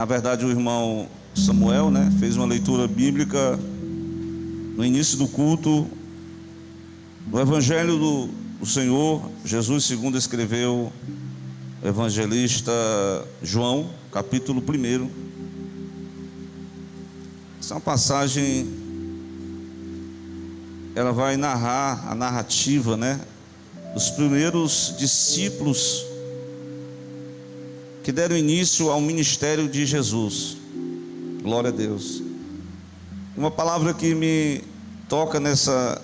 Na verdade, o irmão Samuel, fez uma leitura bíblica no início do culto, no Evangelho do Senhor Jesus, segundo escreveu o evangelista João, capítulo 1. Essa é uma passagem, ela vai narrar a narrativa, dos primeiros discípulos que deram início ao ministério de Jesus. Glória a Deus. Uma palavra que me toca nessa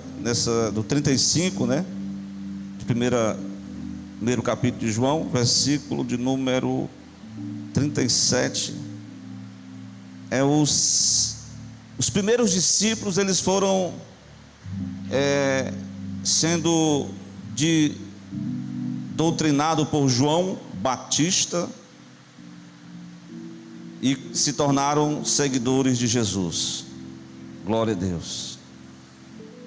do 35, de primeiro capítulo de João, versículo de número 37. Os primeiros discípulos, eles foram sendo doutrinados por João Batista e se tornaram seguidores de Jesus. Glória a Deus.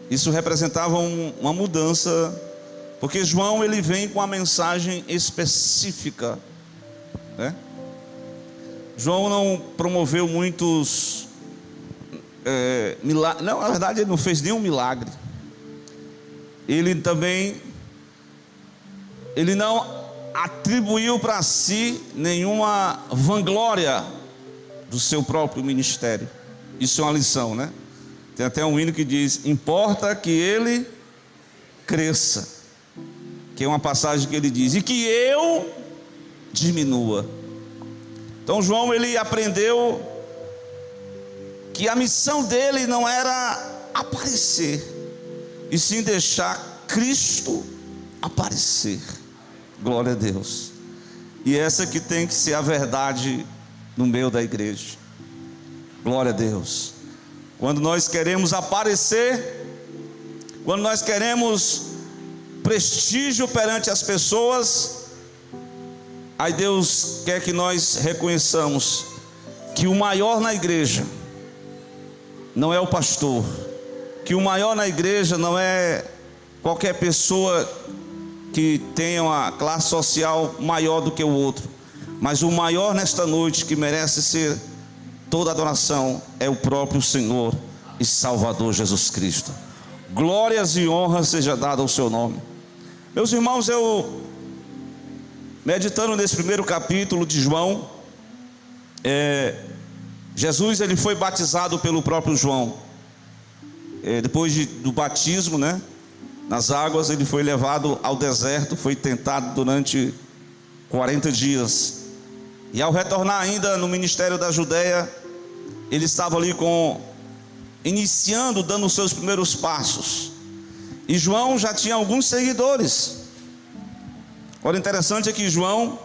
Isso representava uma mudança, porque João ele vem com uma mensagem específica, João não promoveu muitos milagres. Não, na verdade ele não fez nenhum milagre. Ele não atribuiu para si nenhuma vanglória do seu próprio ministério. Isso é uma lição, Tem até um hino que diz: importa que ele cresça, que é uma passagem que ele diz, e que eu diminua. Então João ele aprendeu que a missão dele não era aparecer, e sim deixar Cristo aparecer. Glória a Deus. E essa que tem que ser a verdade no meio da igreja. Glória a Deus. Quando nós queremos aparecer, quando nós queremos prestígio perante as pessoas, aí Deus quer que nós reconheçamos que o maior na igreja não é o pastor, que o maior na igreja não é qualquer pessoa que tenha uma classe social maior do que o outro, mas o maior nesta noite, que merece ser toda adoração, é o próprio Senhor e Salvador Jesus Cristo. Glórias e honras seja dada ao seu nome. Meus irmãos, eu meditando nesse primeiro capítulo de João, Jesus ele foi batizado pelo próprio João. Depois do batismo, nas águas, ele foi levado ao deserto, foi tentado durante 40 dias. E ao retornar ainda no ministério da Judeia, ele estava ali iniciando, dando os seus primeiros passos. E João já tinha alguns seguidores. Olha, interessante é que João,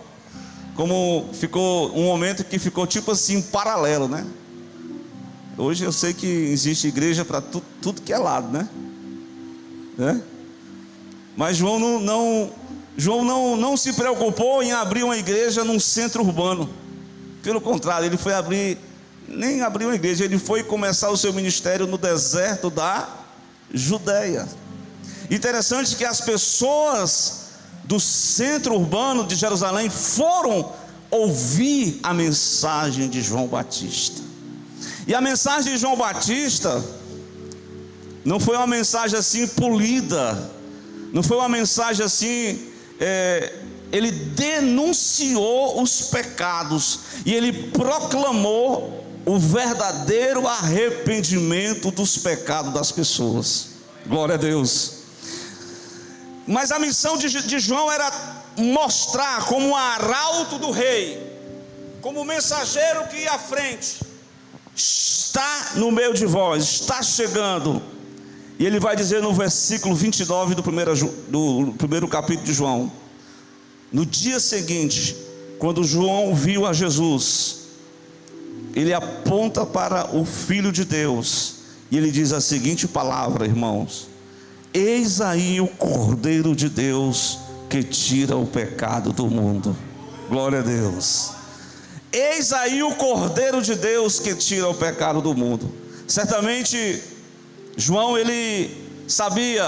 como ficou um momento que ficou tipo assim, paralelo, Hoje eu sei que existe igreja para tudo que é lado, Mas João não se preocupou em abrir uma igreja num centro urbano. Pelo contrário, ele foi nem abrir uma igreja, ele foi começar o seu ministério no deserto da Judeia. Interessante que as pessoas do centro urbano de Jerusalém foram ouvir a mensagem de João Batista. E a mensagem de João Batista não foi uma mensagem assim polida, não foi uma mensagem assim, ele denunciou os pecados e ele proclamou o verdadeiro arrependimento dos pecados das pessoas. Glória a Deus. Mas a missão de João era mostrar como um arauto do rei, como um mensageiro que ia à frente, está no meio de vós, está chegando. E ele vai dizer no versículo 29 do primeiro capítulo de João: no dia seguinte, quando João viu a Jesus, ele aponta para o Filho de Deus, e ele diz a seguinte palavra, irmãos: eis aí o Cordeiro de Deus que tira o pecado do mundo. Glória a Deus. Eis aí o Cordeiro de Deus que tira o pecado do mundo. Certamente João ele sabia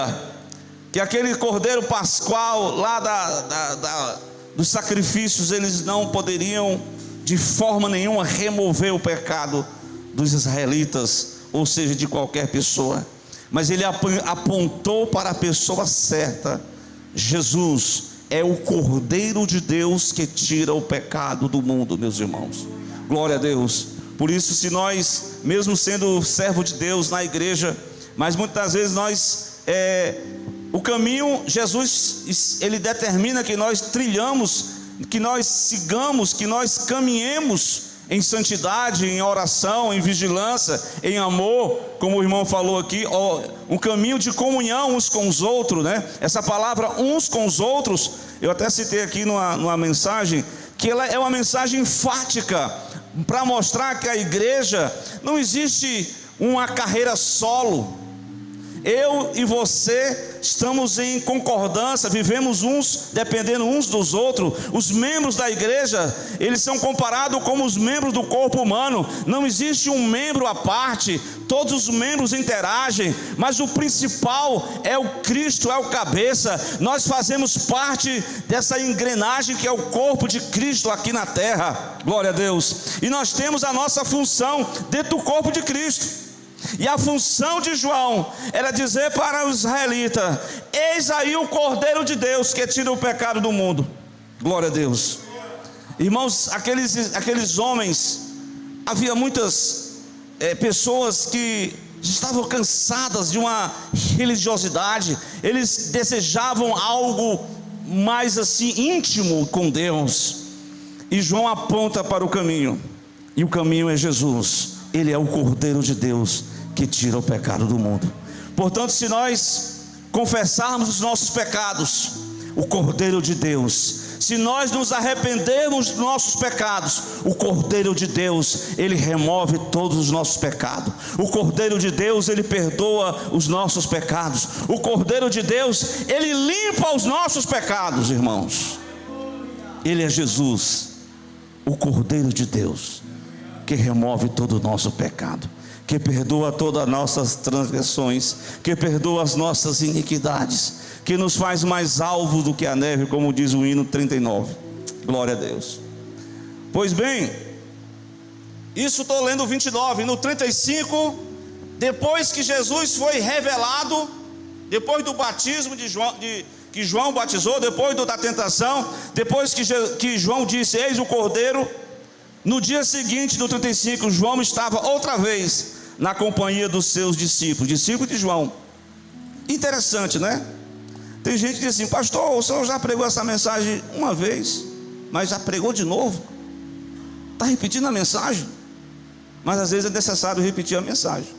que aquele cordeiro pascual lá dos sacrifícios, eles não poderiam de forma nenhuma remover o pecado dos israelitas, ou seja, de qualquer pessoa, mas ele apontou para a pessoa certa. Jesus é o Cordeiro de Deus que tira o pecado do mundo, meus irmãos. Glória a Deus. Por isso, se nós, mesmo sendo servo de Deus na igreja, mas muitas vezes nós, o caminho, Jesus, ele determina que nós trilhamos, que nós sigamos, que nós caminhemos em santidade, em oração, em vigilância, em amor, como o irmão falou aqui, um caminho de comunhão uns com os outros, né? Essa palavra uns com os outros, eu até citei aqui numa mensagem, que ela é uma mensagem enfática, para mostrar que a igreja não existe uma carreira solo. Eu e você estamos em concordância, vivemos uns, dependendo uns dos outros. Os membros da igreja, eles são comparados como os membros do corpo humano. Não existe um membro à parte, todos os membros interagem, mas o principal é o Cristo, é o cabeça. Nós fazemos parte dessa engrenagem que é o corpo de Cristo aqui na terra, glória a Deus. E nós temos a nossa função dentro do corpo de Cristo. E a função de João era dizer para os israelitas: eis aí o Cordeiro de Deus que tira o pecado do mundo. Glória a Deus. Irmãos, aqueles homens, havia muitas pessoas que estavam cansadas de uma religiosidade. Eles desejavam algo mais assim íntimo com Deus. E João aponta para o caminho, e o caminho é Jesus. Ele é o Cordeiro de Deus que tira o pecado do mundo. Portanto, se nós confessarmos os nossos pecados, o Cordeiro de Deus, se nós nos arrependermos dos nossos pecados, o Cordeiro de Deus, ele remove todos os nossos pecados. O Cordeiro de Deus, ele perdoa os nossos pecados. O Cordeiro de Deus, ele limpa os nossos pecados, irmãos. Ele é Jesus, o Cordeiro de Deus, que remove todo o nosso pecado, que perdoa todas as nossas transgressões, que perdoa as nossas iniquidades, que nos faz mais alvos do que a neve, como diz o hino 39. Glória a Deus. Pois bem, isso estou lendo o 29, no 35, depois que Jesus foi revelado, depois do batismo de João, que João batizou, depois da tentação, depois que João disse: eis o Cordeiro. No dia seguinte, do 35, João estava outra vez na companhia dos seus discípulos de João. Interessante, né? Tem gente que diz assim: pastor, o senhor já pregou essa mensagem uma vez, mas já pregou de novo? Está repetindo a mensagem? Mas às vezes é necessário repetir a mensagem,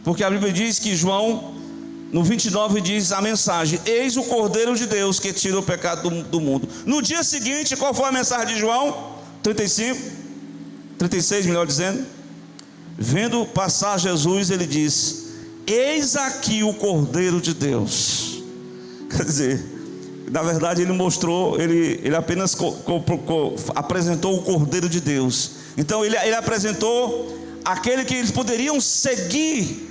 porque a Bíblia diz que João, no 29, diz a mensagem: eis o Cordeiro de Deus que tira o pecado do mundo. No dia seguinte, qual foi a mensagem de João? 36, melhor dizendo. Vendo passar Jesus, ele diz: eis aqui o Cordeiro de Deus. Quer dizer, na verdade ele mostrou, ele apenas apresentou o Cordeiro de Deus. Então ele apresentou aquele que eles poderiam seguir.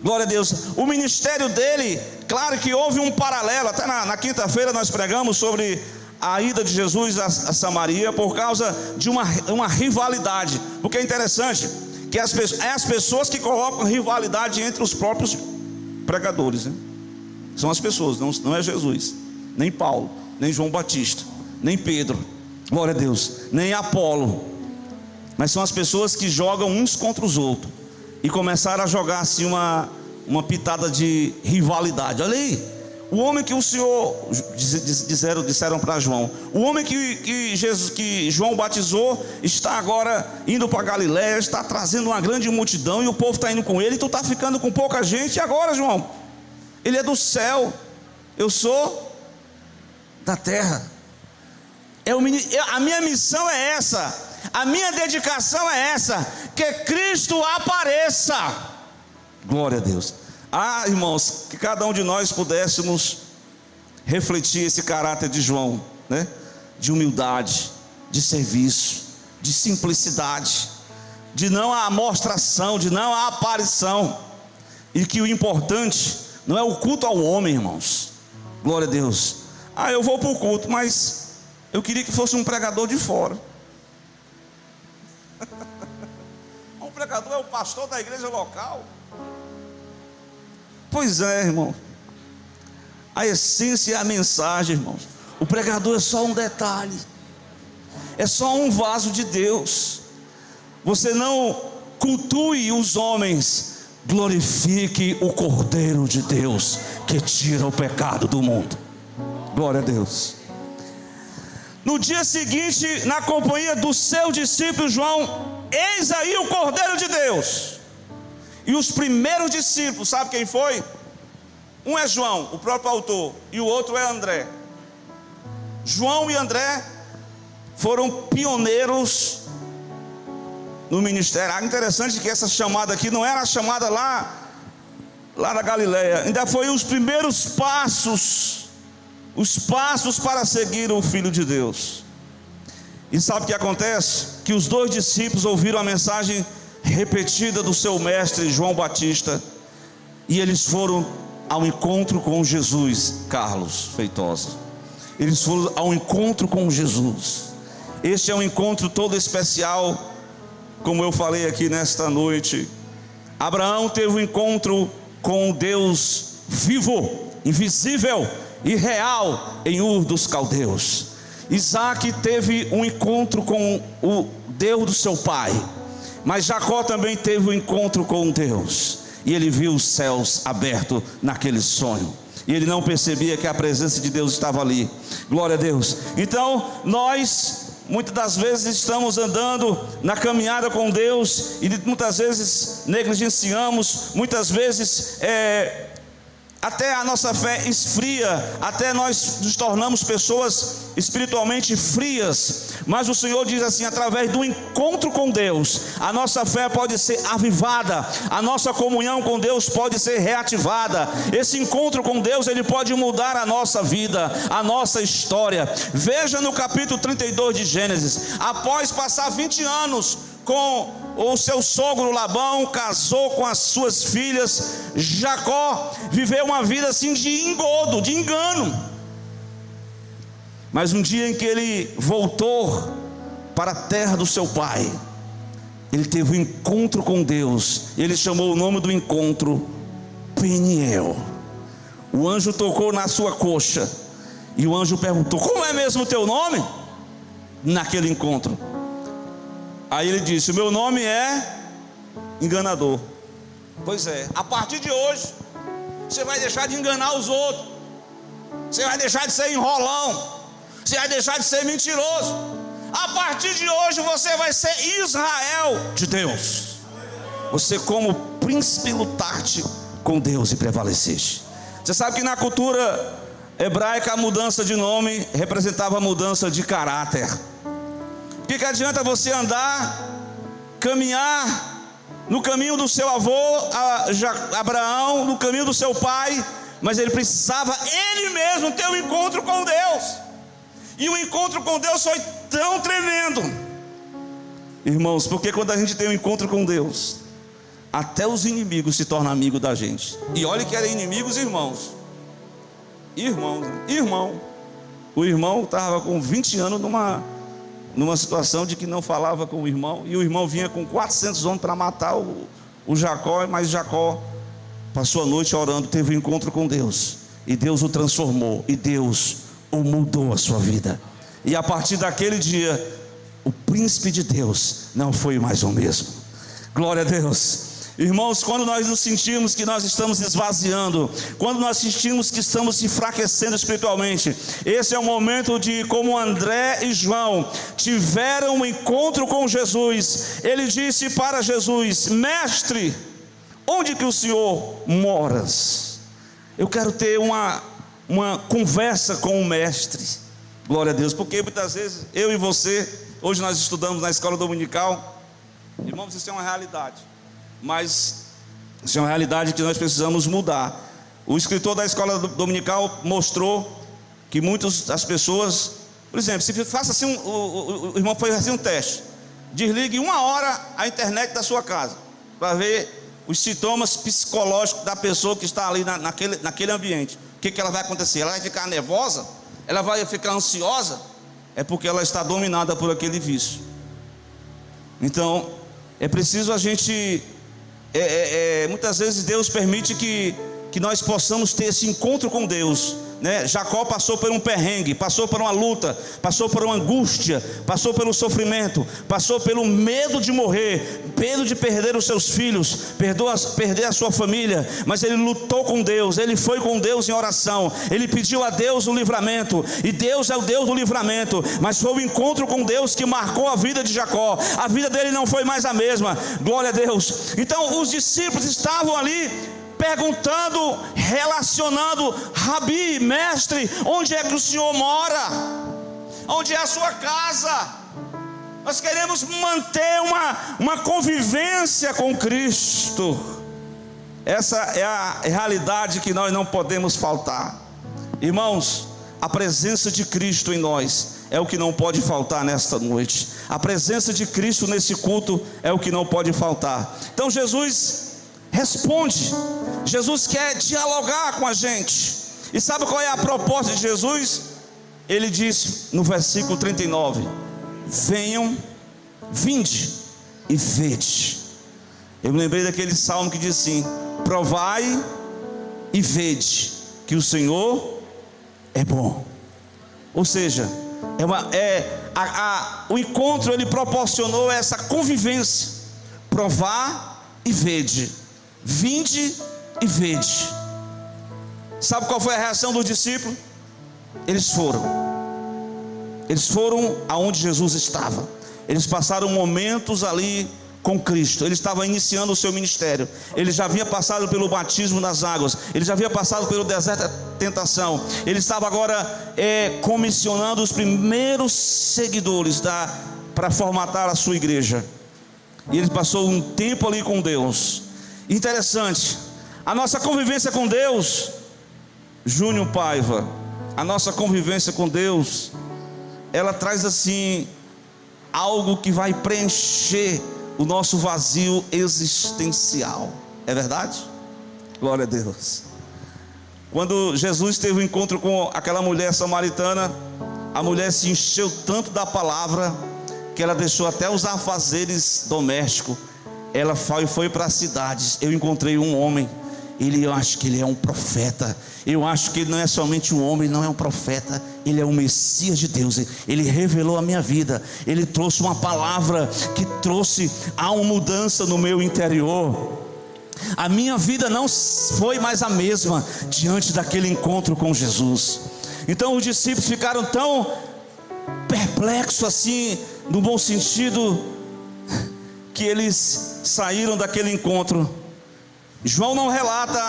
Glória a Deus. O ministério dele, claro que houve um paralelo. Até na quinta-feira nós pregamos sobre a ida de Jesus a Samaria, por causa de uma rivalidade. Porque é interessante que as pessoas que colocam rivalidade entre os próprios pregadores, né? São as pessoas, não é Jesus, nem Paulo, nem João Batista, nem Pedro, glória a Deus, nem Apolo, mas são as pessoas que jogam uns contra os outros, e começaram a jogar assim uma pitada de rivalidade. Olha aí, o homem que o Senhor, disseram para João, o homem que João batizou, está agora indo para Galiléia, está trazendo uma grande multidão, e o povo está indo com ele, e tu está ficando com pouca gente. E agora, João? Ele é do céu, eu sou da terra. A minha missão é essa, a minha dedicação é essa, que Cristo apareça. Glória a Deus. Irmãos, que cada um de nós pudéssemos refletir esse caráter de João, né? De humildade, de serviço, de simplicidade, de não a amostração, de não a aparição, e que o importante não é o culto ao homem, irmãos. Glória a Deus. Eu vou para o culto, mas eu queria que fosse um pregador de fora. pregador é o pastor da igreja local. Pois é, irmão. A essência é a mensagem, irmãos. O pregador é só um detalhe, é só um vaso de Deus. Você não cultue os homens, glorifique o Cordeiro de Deus, que tira o pecado do mundo. Glória a Deus. No dia seguinte, na companhia do seu discípulo João, eis aí o Cordeiro de Deus. E os primeiros discípulos, sabe quem foi? Um é João, o próprio autor, e o outro é André. João e André foram pioneiros no ministério. Ah, interessante que essa chamada aqui não era a chamada lá na Galileia, ainda foi os primeiros passos, os passos para seguir o Filho de Deus. E sabe o que acontece? Que os dois discípulos ouviram a mensagem repetida do seu mestre João Batista, e eles foram ao encontro com Jesus. Carlos Feitosa, eles foram ao encontro com Jesus. Este é um encontro todo especial, como eu falei aqui nesta noite. Abraão teve um encontro com o Deus vivo, invisível e real em Ur dos Caldeus. Isaac teve um encontro com o Deus do seu pai, mas Jacó também teve um encontro com Deus, e ele viu os céus abertos naquele sonho, e ele não percebia que a presença de Deus estava ali. Glória a Deus. Então nós muitas das vezes estamos andando na caminhada com Deus, e muitas vezes negligenciamos, muitas vezes até a nossa fé esfria, até nós nos tornamos pessoas espiritualmente frias. Mas o Senhor diz assim: através do encontro com Deus, a nossa fé pode ser avivada, a nossa comunhão com Deus pode ser reativada. Esse encontro com Deus, ele pode mudar a nossa vida, a nossa história. Veja no capítulo 32 de Gênesis, após passar 20 anos com o seu sogro Labão, casou com as suas filhas, Jacó viveu uma vida assim de engodo, de engano. Mas um dia em que ele voltou para a terra do seu pai, ele teve um encontro com Deus. Ele chamou o nome do encontro Peniel. O anjo tocou na sua coxa, e o anjo perguntou: como é mesmo o teu nome? Naquele encontro, aí ele disse: o meu nome é enganador. Pois é, a partir de hoje você vai deixar de enganar os outros, você vai deixar de ser enrolão, você vai deixar de ser mentiroso. A partir de hoje você vai ser Israel de Deus. Você, como príncipe, lutaste com Deus e prevaleceste. Você sabe que na cultura hebraica a mudança de nome representava a mudança de caráter. O que adianta você andar, caminhar no caminho do seu avô Abraão, no caminho do seu pai, mas ele precisava ele mesmo ter um encontro com Deus. E o encontro com Deus foi tão tremendo, irmãos, porque quando a gente tem um encontro com Deus, até os inimigos se tornam amigos da gente. E olha que eram inimigos irmãos. Irmão. O irmão estava com 20 anos numa situação de que não falava com o irmão, e o irmão vinha com 400 homens para matar o Jacó. Mas Jacó passou a noite orando, teve um encontro com Deus, e Deus o transformou, e Deus o mudou a sua vida. E a partir daquele dia, o príncipe de Deus não foi mais o mesmo. Glória a Deus. Irmãos, quando nós nos sentimos que nós estamos esvaziando, quando nós sentimos que estamos se enfraquecendo espiritualmente, esse é o momento de, como André e João tiveram um encontro com Jesus. Ele disse para Jesus: mestre, onde que o Senhor moras? Eu quero ter uma conversa com o mestre. Glória a Deus. Porque muitas vezes eu e você, hoje nós estudamos na escola dominical, irmãos, isso é uma realidade, mas isso é uma realidade que nós precisamos mudar. O escritor da escola dominical mostrou que muitas das pessoas, por exemplo, se faça assim, o irmão fez assim um teste: desligue 1 hora a internet da sua casa, para ver os sintomas psicológicos da pessoa que está ali naquele ambiente. O que ela vai acontecer? Ela vai ficar nervosa? Ela vai ficar ansiosa? É porque ela está dominada por aquele vício. Então É preciso a gente, muitas vezes Deus permite que nós possamos ter esse encontro com Deus, né? Jacó passou por um perrengue, passou por uma luta, passou por uma angústia, passou pelo sofrimento, passou pelo medo de morrer, medo de perder os seus filhos, perder a sua família, mas ele lutou com Deus, ele foi com Deus em oração, ele pediu a Deus o livramento, e Deus é o Deus do livramento, mas foi o encontro com Deus que marcou a vida de Jacó. A vida dele não foi mais a mesma, glória a Deus. Então os discípulos estavam ali perguntando, relacionando: Rabi, mestre, onde é que o Senhor mora? Onde é a sua casa? Nós queremos manter uma convivência com Cristo. Essa é a realidade que nós não podemos faltar. Irmãos, a presença de Cristo em nós é o que não pode faltar nesta noite. A presença de Cristo nesse culto é o que não pode faltar. Então Jesus responde. Jesus quer dialogar com a gente. E sabe qual é a proposta de Jesus? Ele diz no versículo 39: venham, vinde e vede. Eu me lembrei daquele salmo que diz assim: provai e vede que o Senhor é bom. Ou seja, o encontro ele proporcionou essa convivência. Provar e vede, vinde e vede. Sabe qual foi a reação dos discípulos? Eles foram aonde Jesus estava. Eles passaram momentos ali com Cristo. Ele estava iniciando o seu ministério. Ele já havia passado pelo batismo nas águas. Ele já havia passado pelo deserto da tentação. Ele estava agora comissionando os primeiros seguidores para formatar a sua igreja. E ele passou um tempo ali com Deus. Interessante, a nossa convivência com Deus, Júnior Paiva, a nossa convivência com Deus, ela traz assim algo que vai preencher o nosso vazio existencial. É verdade? Glória a Deus. Quando Jesus teve um encontro com aquela mulher samaritana, a mulher se encheu tanto da palavra que ela deixou até os afazeres domésticos. Ela foi para as cidades. Eu encontrei um homem, eu acho que ele é um profeta. Eu acho que ele não é somente um homem, não é um profeta, ele é o Messias de Deus. Ele revelou a minha vida. Ele trouxe uma palavra que trouxe uma mudança no meu interior. A minha vida não foi mais a mesma diante daquele encontro com Jesus. Então os discípulos ficaram tão perplexos assim, no bom sentido, que eles saíram daquele encontro. João não relata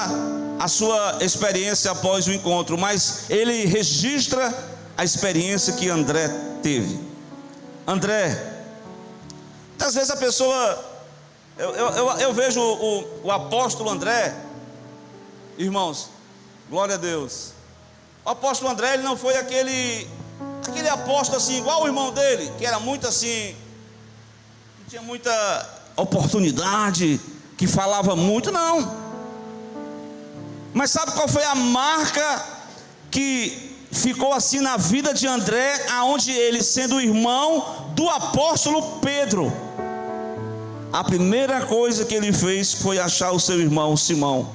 a sua experiência após o encontro, mas ele registra a experiência que André teve. André, muitas vezes a pessoa, eu vejo o apóstolo André, irmãos, glória a Deus. O apóstolo André, ele não foi aquele apóstolo assim, igual o irmão dele, que era muito assim, que tinha muita oportunidade, que falava muito, não. Mas sabe qual foi a marca que ficou assim na vida de André, aonde ele, sendo irmão do apóstolo Pedro, a primeira coisa que ele fez foi achar o seu irmão Simão.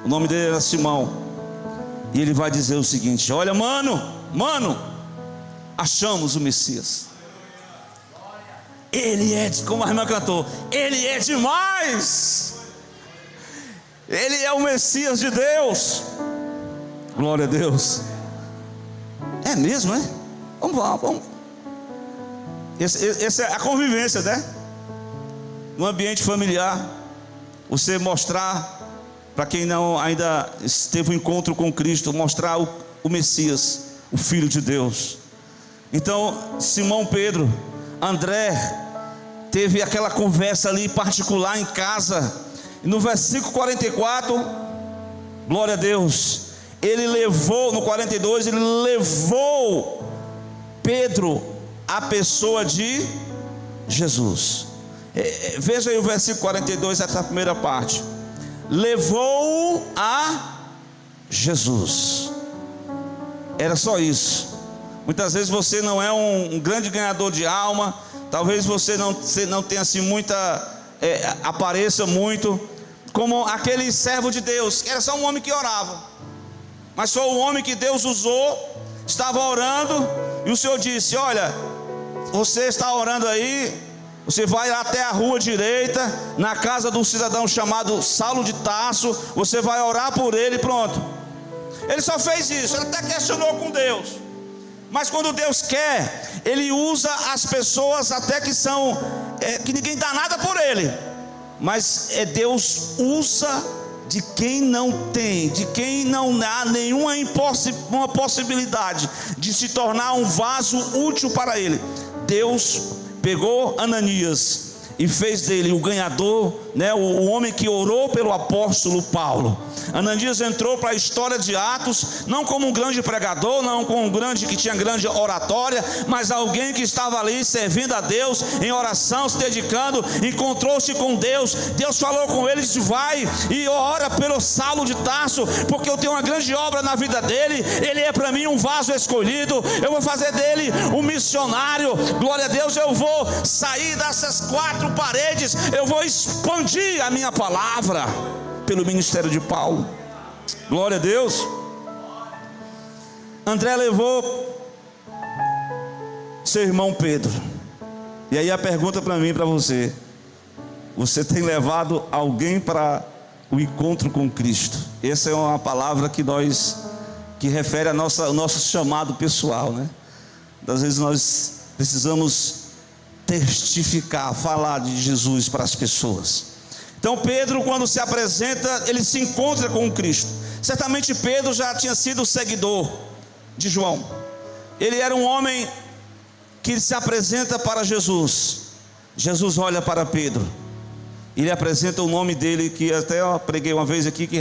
O nome dele era Simão. E ele vai dizer o seguinte: olha, mano, achamos o Messias. Ele é, como a irmã cantou, ele é demais. Ele é o Messias de Deus. Glória a Deus. É mesmo, é? Vamos lá, vamos. Essa é a convivência, né? No ambiente familiar, você mostrar para quem não ainda teve um encontro com Cristo, mostrar o Messias, o Filho de Deus. Então, Simão Pedro, André, teve aquela conversa ali particular em casa. E no versículo 44, glória a Deus, ele levou, no 42, ele levou Pedro à pessoa de Jesus. Veja aí o versículo 42, essa primeira parte. Levou a Jesus. Era só isso. Muitas vezes você não é um grande ganhador de alma. Talvez você não tenha assim muita apareça muito como aquele servo de Deus, que era só um homem que orava, mas foi o homem que Deus usou, estava orando, e o Senhor disse: olha, você está orando aí, você vai até a rua direita, na casa de um cidadão chamado Saulo de Tarso, você vai orar por ele, pronto. Ele só fez isso, ele até questionou com Deus, mas quando Deus quer, Ele usa as pessoas até que são, que ninguém dá nada por ele, mas Deus usa de quem não tem, de quem não há nenhuma uma possibilidade de se tornar um vaso útil para Ele. Deus pegou Ananias e fez dele o ganhador, o homem que orou pelo apóstolo Paulo. Ananias entrou para a história de Atos, não como um grande pregador, não como um grande que tinha grande oratória, mas alguém que estava ali servindo a Deus, em oração, se dedicando, encontrou-se com Deus. Deus falou com ele, disse: vai e ora pelo Saulo de Tarso, porque eu tenho uma grande obra na vida dele, ele é para mim um vaso escolhido, eu vou fazer dele um missionário. Glória a Deus, eu vou sair dessas quatro paredes, eu vou expandir a minha palavra pelo ministério de Paulo. Glória a Deus. André levou seu irmão Pedro. E aí a pergunta para mim e para você: você tem levado alguém para o encontro com Cristo? Essa é uma palavra que refere ao nosso chamado pessoal, Às vezes nós precisamos testificar, falar de Jesus para as pessoas. Então Pedro, quando se apresenta, ele se encontra com Cristo. Certamente Pedro já tinha sido seguidor de João. Ele era um homem que se apresenta para Jesus. Jesus olha para Pedro, ele apresenta o nome dele, que até eu preguei uma vez aqui, que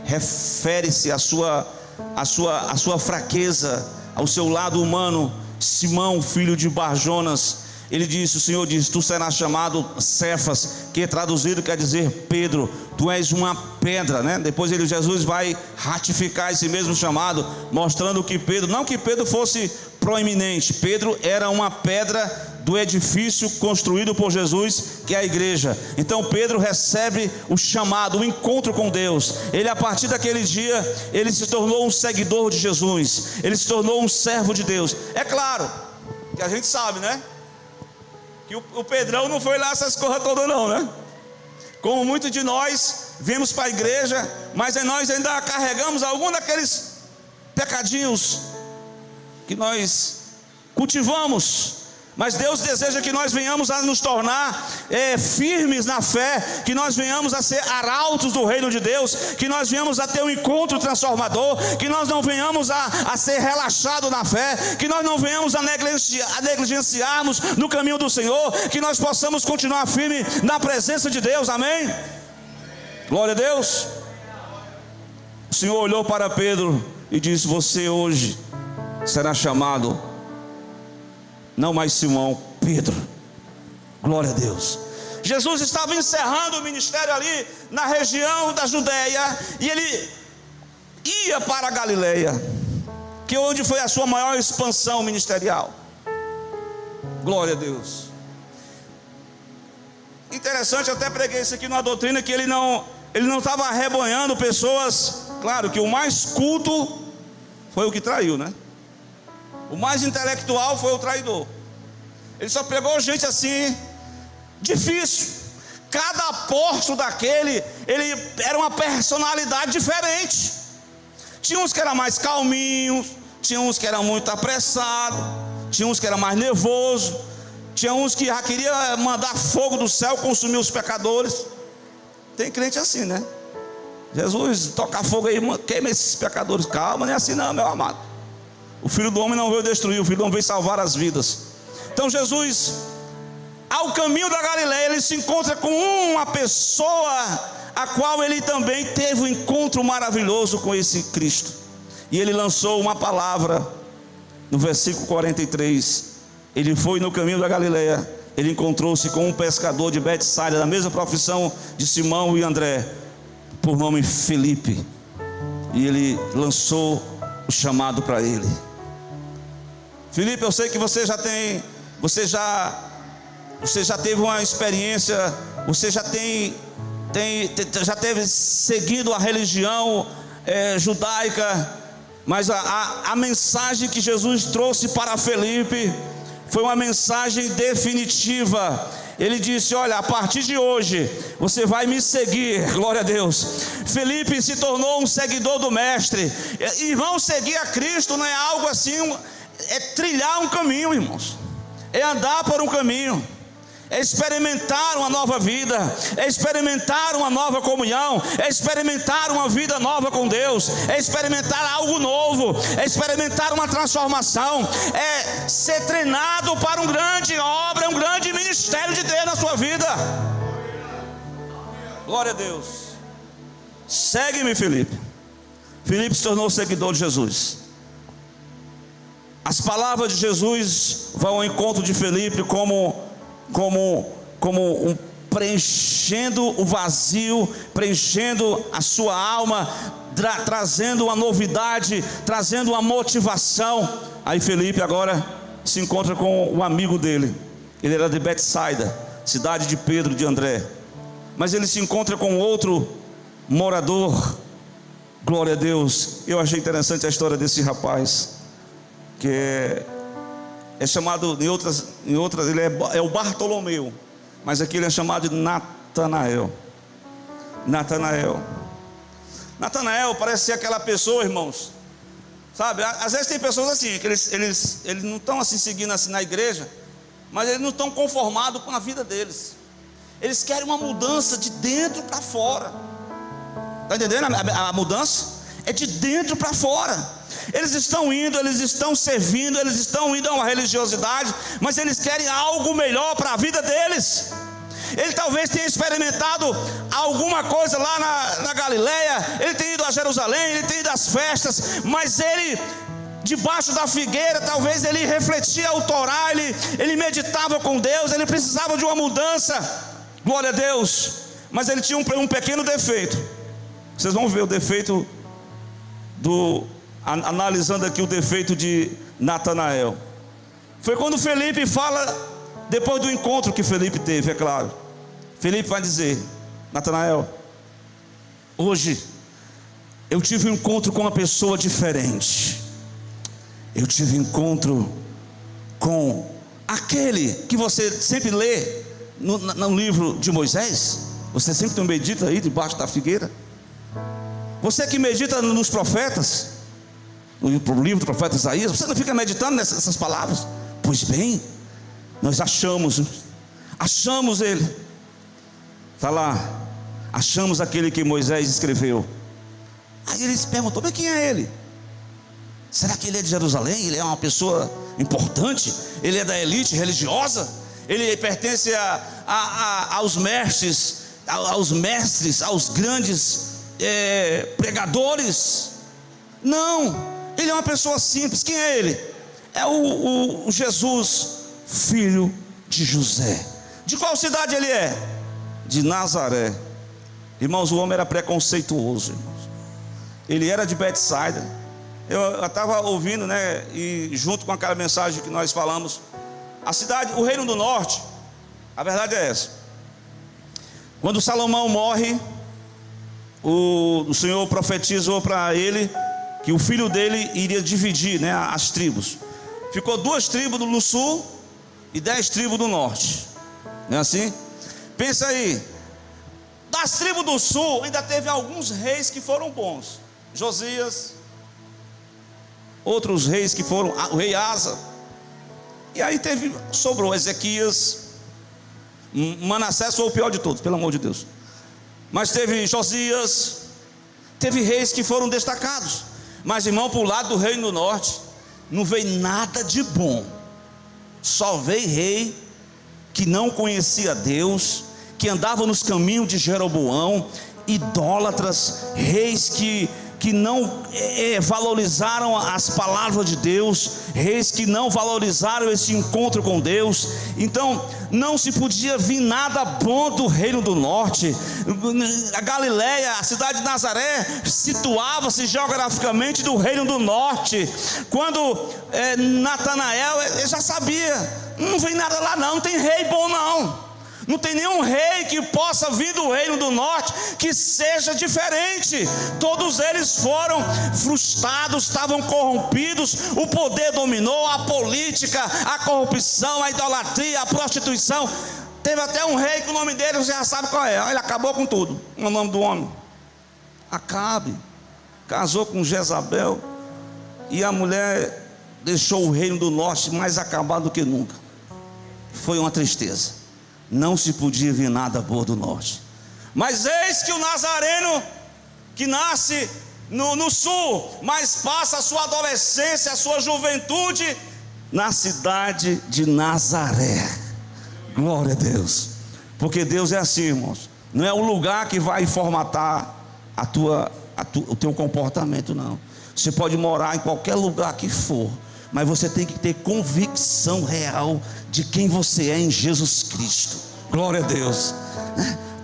refere-se à sua fraqueza, ao seu lado humano. Simão, filho de Barjonas. Ele disse, o Senhor disse: tu serás chamado Cefas, que traduzido quer dizer Pedro, tu és uma pedra, Depois Jesus vai ratificar esse mesmo chamado, mostrando que Pedro, não que Pedro fosse proeminente, Pedro era uma pedra do edifício construído por Jesus, que é a igreja. Então Pedro recebe o chamado, o encontro com Deus. Ele, a partir daquele dia, ele se tornou um seguidor de Jesus, ele se tornou um servo de Deus. É claro que a gente sabe, que o Pedrão não foi lá essas coisas todas não, Como muitos de nós vimos para a igreja, mas nós ainda carregamos algum daqueles pecadinhos que nós cultivamos. Mas Deus deseja que nós venhamos a nos tornar firmes na fé, que nós venhamos a ser arautos do reino de Deus, que nós venhamos a ter um encontro transformador, que nós não venhamos a ser relaxados na fé, que nós não venhamos a negligenciarmos no caminho do Senhor, que nós possamos continuar firme na presença de Deus. Amém? Glória a Deus. O Senhor olhou para Pedro e disse: você hoje será chamado não mais Simão, Pedro. Glória a Deus. Jesus estava encerrando o ministério ali na região da Judéia, e ele ia para a Galileia, que é onde foi a sua maior expansão ministerial. Glória a Deus. Interessante, eu até preguei isso aqui numa doutrina, que ele não estava arrebanhando pessoas. Claro que o mais culto foi o que traiu, O mais intelectual foi o traidor. Ele só pegou gente assim, difícil. Cada apóstolo daquele, ele era uma personalidade diferente. Tinha uns que eram mais calminhos, tinha uns que eram muito apressados, tinha uns que eram mais nervosos, tinha uns que já queria mandar fogo do céu, consumir os pecadores. Tem crente assim, Jesus, toca fogo aí, queima esses pecadores. Calma, não é assim não, meu amado. O Filho do Homem não veio destruir, o Filho do Homem veio salvar as vidas. Então Jesus, ao caminho da Galileia, ele se encontra com uma pessoa, a qual ele também teve um encontro maravilhoso com esse Cristo. E ele lançou uma palavra, no versículo 43. Ele foi no caminho da Galileia, ele encontrou-se com um pescador de Betsaida, da mesma profissão de Simão e André, por nome Felipe. E ele lançou o chamado para ele. Felipe, eu sei que você já você já teve uma experiência, você já já teve seguido a religião judaica, mas a mensagem que Jesus trouxe para Felipe foi uma mensagem definitiva. Ele disse: olha, a partir de hoje você vai me seguir. Glória a Deus. Felipe se tornou um seguidor do mestre. Irmãos, seguir a Cristo não é algo assim, é trilhar um caminho, irmãos, é andar por um caminho, é experimentar uma nova vida, é experimentar uma nova comunhão, é experimentar uma vida nova com Deus, é experimentar algo novo, é experimentar uma transformação, é ser treinado para uma grande obra, um grande ministério de Deus na sua vida. Glória a Deus. Segue-me, Felipe. Felipe se tornou seguidor de Jesus. As palavras de Jesus vão ao encontro de Felipe como preenchendo o vazio, preenchendo a sua alma, trazendo uma novidade, trazendo uma motivação. Aí Felipe agora se encontra com um amigo dele. Ele era de Betsaida, cidade de Pedro e de André, mas ele se encontra com outro morador. Glória a Deus. Eu achei interessante a história desse rapaz, que é chamado, em outras ele é o Bartolomeu, mas aqui ele é chamado de Natanael. Natanael parece ser aquela pessoa, irmãos, sabe, às vezes tem pessoas assim, que eles não estão assim seguindo assim na igreja, mas eles não estão conformados com a vida deles. Eles querem uma mudança de dentro para fora. Está entendendo? A mudança é de dentro para fora. Eles estão indo, eles estão servindo, eles estão indo a uma religiosidade, mas eles querem algo melhor para a vida deles. Ele talvez tenha experimentado alguma coisa lá na Galileia, ele tem ido a Jerusalém, ele tem ido às festas, mas ele, debaixo da figueira, talvez ele refletia o Torá, ele meditava com Deus, ele precisava de uma mudança. Glória a Deus. Mas ele tinha um pequeno defeito. Vocês vão ver o defeito analisando aqui o defeito de Natanael. Foi quando Felipe fala, depois do encontro que Felipe teve, é claro. Felipe vai dizer: Natanael, hoje eu tive um encontro com uma pessoa diferente. Eu tive encontro com aquele que você sempre lê no livro de Moisés. Você sempre medita aí debaixo da figueira. Você que medita nos profetas, no livro do profeta Isaías, você não fica meditando nessas palavras? Pois bem, nós achamos ele. Está lá, achamos aquele que Moisés escreveu. Aí ele se perguntou: mas quem é ele? Será que ele é de Jerusalém? Ele é uma pessoa importante? Ele é da elite religiosa? Ele pertence aos mestres, aos grandes pregadores? Não, ele é uma pessoa simples. Quem é ele? É o Jesus, filho de José. De qual cidade ele é? De Nazaré. Irmãos, o homem era preconceituoso, irmãos. Ele era de Betsaida. Eu estava ouvindo, né, e junto com aquela mensagem que nós falamos, a cidade, o reino do norte, a verdade é essa. Quando Salomão morre, o Senhor profetizou para ele que o filho dele iria dividir, né, as tribos. Ficou 2 tribos no sul e 10 tribos no norte. Não é assim? Pensa aí, das tribos do sul ainda teve alguns reis que foram bons. Josias, outros reis que foram, o rei Asa. E aí sobrou Ezequias. Manassés foi o pior de todos, pelo amor de Deus. Mas teve Josias, teve reis que foram destacados. Mas, irmão, para o lado do reino do norte, não veio nada de bom. Só veio rei que não conhecia Deus, que andava nos caminhos de Jeroboão, idólatras, reis que não valorizaram as palavras de Deus, reis que não valorizaram esse encontro com Deus. Então não se podia vir nada bom do reino do norte. A Galileia, a cidade de Nazaré, situava-se geograficamente do reino do norte. Quando Natanael, ele já sabia não vem nada lá não tem rei bom não. Não tem nenhum rei que possa vir do reino do norte que seja diferente. Todos eles foram frustrados, estavam corrompidos, o poder dominou, a política, a corrupção, a idolatria, a prostituição. Teve até um rei que o nome dele você já sabe qual é. Ele acabou com tudo. O nome do homem? Acabe. Casou com Jezabel e a mulher deixou o reino do norte mais acabado do que nunca. Foi uma tristeza. Não se podia vir nada boa do norte. Mas eis que o Nazareno, que nasce no sul, mas passa a sua adolescência, a sua juventude na cidade de Nazaré. Glória a Deus. Porque Deus é assim, irmãos. Não é o lugar que vai formatar o teu comportamento, não. Você pode morar em qualquer lugar que for, mas você tem que ter convicção real de quem você é em Jesus Cristo. Glória a Deus.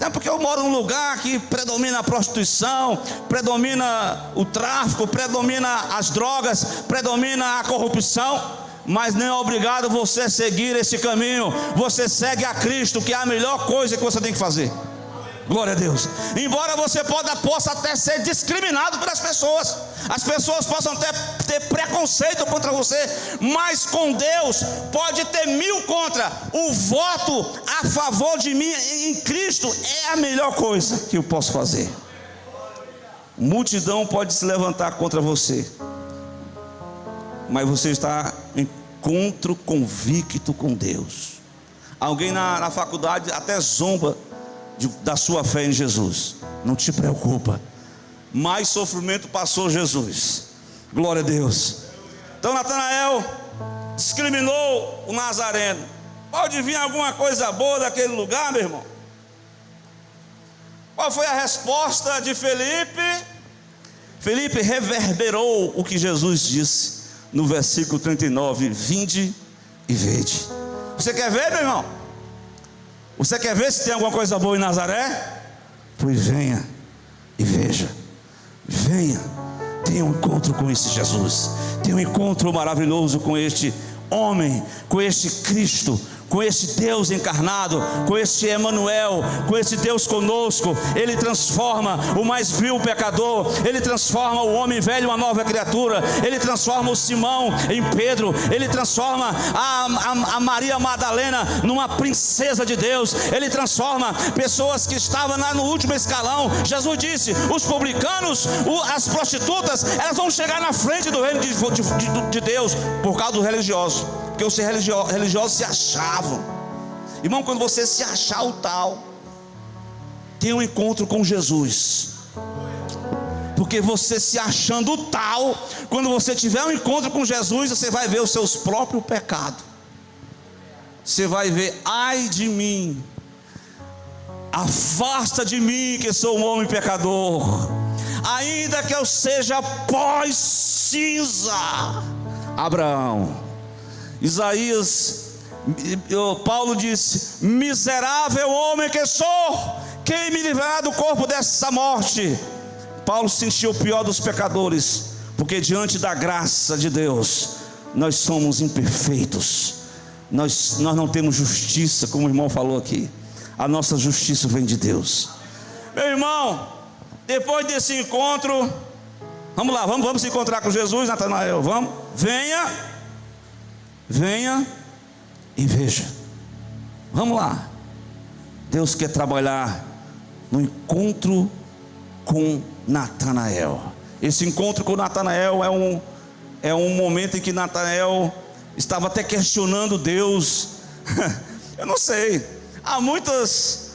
Não é porque eu moro num lugar que predomina a prostituição, predomina o tráfico, predomina as drogas, predomina a corrupção, mas não é obrigado você a seguir esse caminho. Você segue a Cristo, que é a melhor coisa que você tem que fazer. Glória a Deus. Embora você possa até ser discriminado pelas pessoas, as pessoas possam ter preconceito contra você, mas com Deus pode ter 1000 contra. O voto a favor de mim em Cristo é a melhor coisa que eu posso fazer. Multidão pode se levantar contra você, mas você está em encontro convicto com Deus. Alguém na faculdade até zomba da sua fé em Jesus. Não te preocupa, mais sofrimento passou Jesus. Glória a Deus. Então Natanael discriminou o Nazareno. Pode vir alguma coisa boa daquele lugar, meu irmão? Qual foi a resposta de Felipe? Felipe reverberou o que Jesus disse no versículo 39: vinde e vede. Você quer ver, meu irmão? Você quer ver se tem alguma coisa boa em Nazaré? Pois venha e veja. Venha, tenha um encontro com esse Jesus. Tenha um encontro maravilhoso com este homem, com este Cristo, com este Deus encarnado, com este Emanuel, com este Deus conosco. Ele transforma o mais vil pecador, ele transforma o homem velho em uma nova criatura, ele transforma o Simão em Pedro, ele transforma a Maria Madalena numa princesa de Deus, ele transforma pessoas que estavam lá no último escalão. Jesus disse: os publicanos, as prostitutas, elas vão chegar na frente do reino de Deus por causa dos religiosos, porque os religiosos se achavam. Irmão, quando você se achar o tal, tenha um encontro com Jesus. Porque você se achando o tal, quando você tiver um encontro com Jesus, você vai ver os seus próprios pecados. Você vai ver: ai de mim, afasta de mim que sou um homem pecador, ainda que eu seja pó e cinza. Abraão, Isaías, Paulo disse: miserável homem que sou, quem me livrará do corpo dessa morte? Paulo sentiu o pior dos pecadores, porque diante da graça de Deus nós somos imperfeitos, nós não temos justiça, como o irmão falou aqui. A nossa justiça vem de Deus. Meu irmão, depois desse encontro, vamos lá, vamos se encontrar com Jesus. Natanael, vamos, venha e veja. Vamos lá. Deus quer trabalhar no encontro com Natanael. Esse encontro com Natanael é um momento em que Natanael estava até questionando Deus. Eu não sei, há muitas,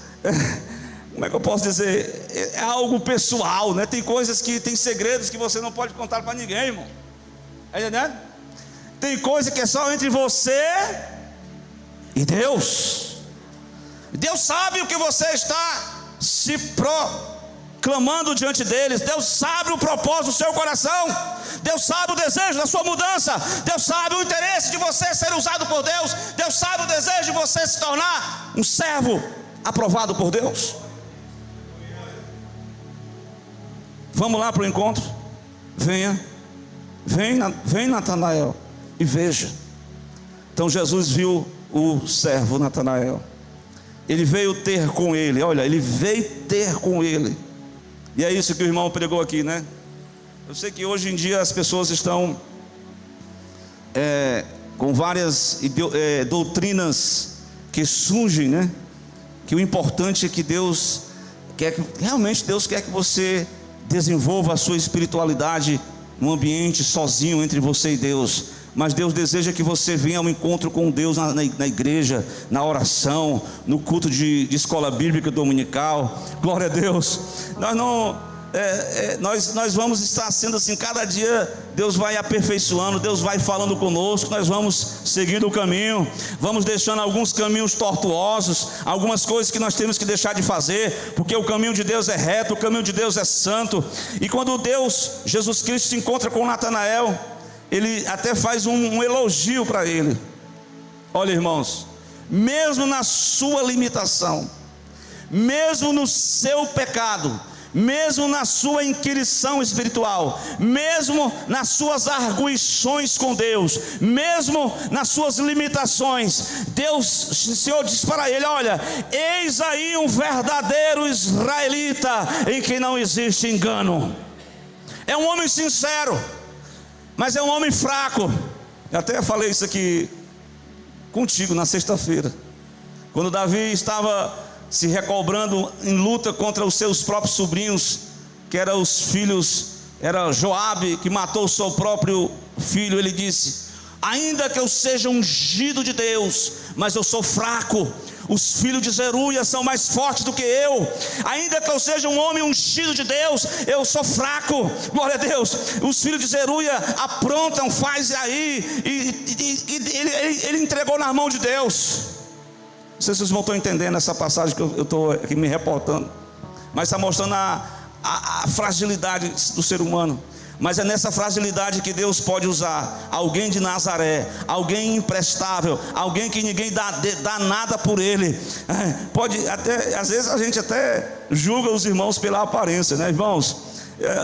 como é que eu posso dizer, é algo pessoal, né? Tem coisas que, tem segredos que você não pode contar para ninguém, irmão. Está entendendo? Tem coisa que é só entre você e Deus. Deus sabe o que você está se proclamando diante deles. Deus sabe o propósito do seu coração. Deus sabe o desejo da sua mudança. Deus sabe o interesse de você ser usado por Deus. Deus sabe o desejo de você se tornar um servo aprovado por Deus. Vamos lá para o encontro. Vem Natanael e veja. Então Jesus viu o servo Natanael. Ele veio ter com ele, olha, ele veio ter com ele. E é isso que o irmão pregou aqui, né? Eu sei que hoje em dia as pessoas estão com várias doutrinas que surgem, né? Que o importante é que Deus quer que, realmente Deus quer que você desenvolva a sua espiritualidade num ambiente sozinho entre você e Deus. Mas Deus deseja que você venha ao encontro com Deus na igreja, na oração, no culto de escola bíblica dominical. Glória a Deus. Nós vamos estar sendo assim, cada dia Deus vai aperfeiçoando, Deus vai falando conosco, nós vamos seguindo o caminho, vamos deixando alguns caminhos tortuosos, algumas coisas que nós temos que deixar de fazer, porque o caminho de Deus é reto, o caminho de Deus é santo. E quando Deus, Jesus Cristo, se encontra com Natanael, ele até faz um elogio para ele. Olha, irmãos, mesmo na sua limitação, mesmo no seu pecado, mesmo na sua inquirição espiritual, mesmo nas suas arguições com Deus, mesmo nas suas limitações, Deus, o Senhor diz para ele: olha, eis aí um verdadeiro israelita em quem não existe engano. É um homem sincero, mas é um homem fraco. Eu até falei isso aqui contigo na sexta-feira, quando Davi estava se recobrando em luta contra os seus próprios sobrinhos, que eram os filhos, era Joabe, que matou o seu próprio filho. Ele disse: ainda que eu seja ungido de Deus, mas eu sou fraco. Os filhos de Zeruia são mais fortes do que eu. Ainda que eu seja um homem ungido de Deus, eu sou fraco. Glória a Deus. Os filhos de Zeruia aprontam, faz aí, e ele entregou na mão de Deus. Não sei se vocês não estão entendendo essa passagem que eu estou aqui me reportando, mas está mostrando a fragilidade do ser humano. Mas é nessa fragilidade que Deus pode usar alguém de Nazaré, alguém imprestável, alguém que ninguém dá nada por ele. Pode até, às vezes a gente até julga os irmãos pela aparência, né, irmãos?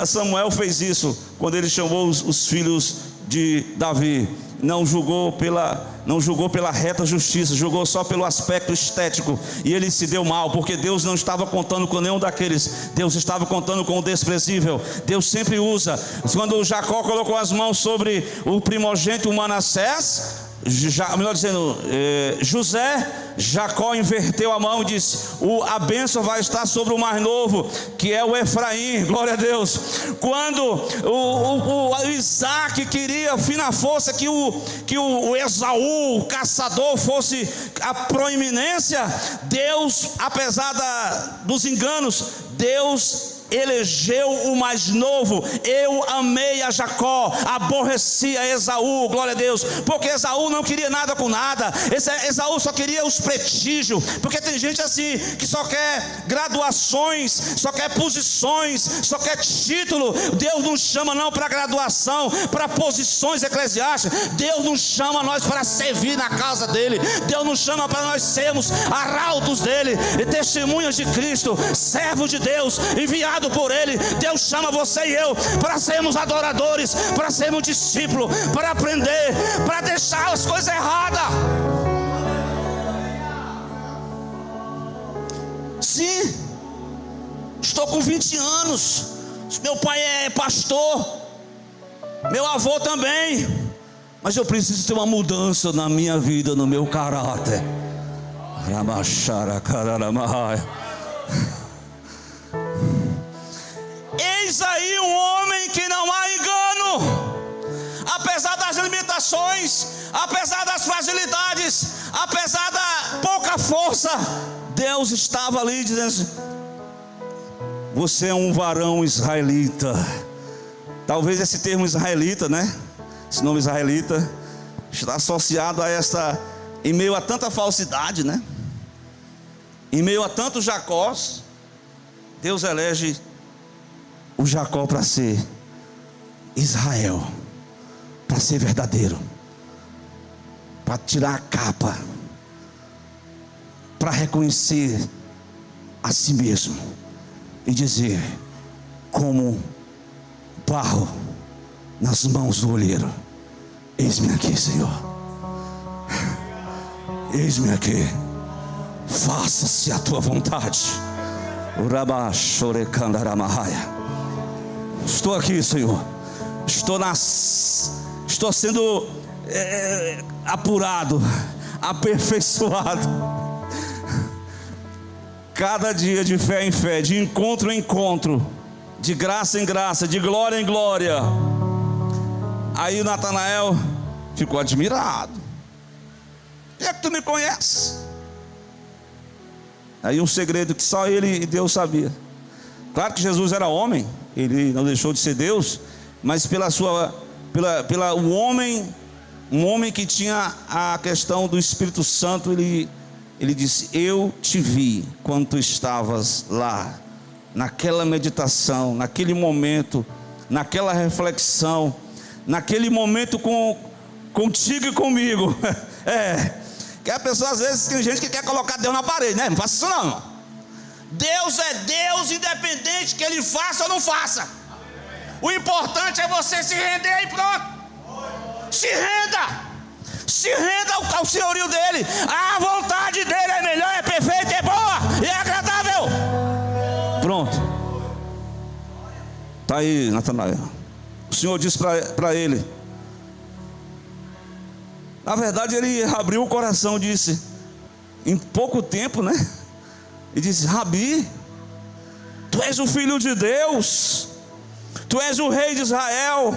Samuel fez isso quando ele chamou os filhos de Davi. Não julgou pela reta justiça, julgou só pelo aspecto estético, e ele se deu mal, porque Deus não estava contando com nenhum daqueles. Deus estava contando com o desprezível. Deus sempre usa. Quando Jacó colocou as mãos sobre o primogênito Manassés, melhor dizendo, José, Jacó inverteu a mão e disse: a bênção vai estar sobre o mais novo, que é o Efraim. Glória a Deus. Quando o Isaac queria fim na força que o Esaú, o caçador, fosse a proeminência, Deus, apesar dos enganos, Deus elegeu o mais novo. Eu amei a Jacó, aborreci a Esaú. Glória a Deus. Porque Esaú não queria nada com nada. Esaú só queria os prestígios. Porque tem gente assim que só quer graduações, só quer posições, só quer título. Deus não chama não para graduação, para posições eclesiásticas. Deus não chama nós para servir na casa dele. Deus não chama para nós sermos arautos dele, testemunhas de Cristo, servos de Deus, enviados por ele. Deus chama você e eu para sermos adoradores, para sermos discípulos, para aprender, para deixar as coisas erradas. Sim, estou com 20 anos, meu pai é pastor, meu avô também, mas eu preciso ter uma mudança na minha vida, no meu caráter. Eis aí um homem que não há engano. Apesar das limitações, apesar das fragilidades, apesar da pouca força, Deus estava ali dizendo assim: você é um varão israelita. Talvez esse termo israelita, né? Esse nome israelita está associado a esta, em meio a tanta falsidade, né? Em meio a tantos Jacós, Deus elege o Jacó para ser Israel, para ser verdadeiro, para tirar a capa, para reconhecer a si mesmo e dizer: como barro nas mãos do olheiro, eis-me aqui, Senhor. eis-me aqui, faça-se a tua vontade. Estou aqui, Senhor. Estou sendo apurado, aperfeiçoado, cada dia de fé em fé, de encontro em encontro, de graça em graça, de glória em glória. Aí Natanael ficou admirado. É que tu me conhece? Aí um segredo que só ele e Deus sabia. Claro que Jesus era homem, ele não deixou de ser Deus, mas um homem que tinha a questão do Espírito Santo, ele disse: eu te vi quando tu estavas lá, naquela meditação, naquele momento, naquela reflexão, naquele momento contigo e comigo. Que a pessoa, às vezes, tem gente que quer colocar Deus na parede, né? Não faça isso não. Deus é Deus, independente que Ele faça ou não faça. O importante é você se render e pronto. Se renda ao senhorio dele. A vontade dele é melhor, é perfeita, é boa e é agradável. Pronto. Está aí, Natanael. O Senhor disse para ele. Na verdade, ele abriu o coração, disse, em pouco tempo, né? E disse: Rabi, tu és o Filho de Deus, tu és o Rei de Israel.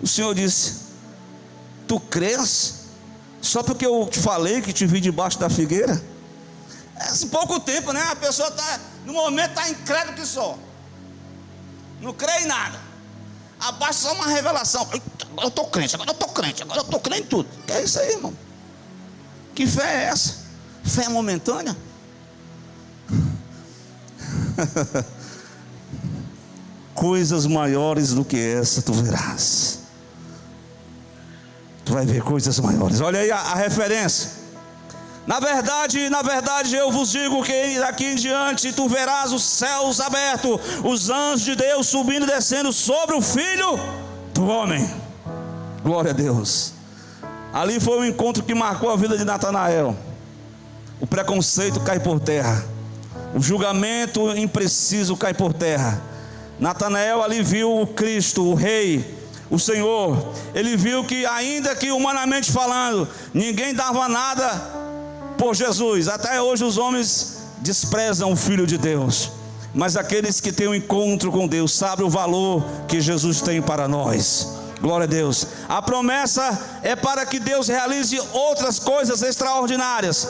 O Senhor disse: tu crês só porque eu te falei que te vi debaixo da figueira? Em pouco tempo, né? A pessoa está, no momento, está incrédulo que só, não crê em nada. Abaixa só uma revelação. Agora eu estou crente, agora eu estou crente em tudo. Que é isso aí, irmão? Que fé é essa? Fé momentânea? Coisas maiores do que essa tu verás. Tu vai ver coisas maiores. Olha aí a referência. Na verdade eu vos digo que daqui em diante tu verás os céus abertos, os anjos de Deus subindo e descendo sobre o Filho do Homem. Glória a Deus. Ali foi um encontro que marcou a vida de Natanael. O preconceito cai por terra, o julgamento impreciso cai por terra. Natanael ali viu o Cristo, o Rei, o Senhor. Ele viu que, ainda que humanamente falando, ninguém dava nada por Jesus. Até hoje os homens desprezam o Filho de Deus, mas aqueles que têm um encontro com Deus sabem o valor que Jesus tem para nós. Glória a Deus. A promessa é para que Deus realize outras coisas extraordinárias.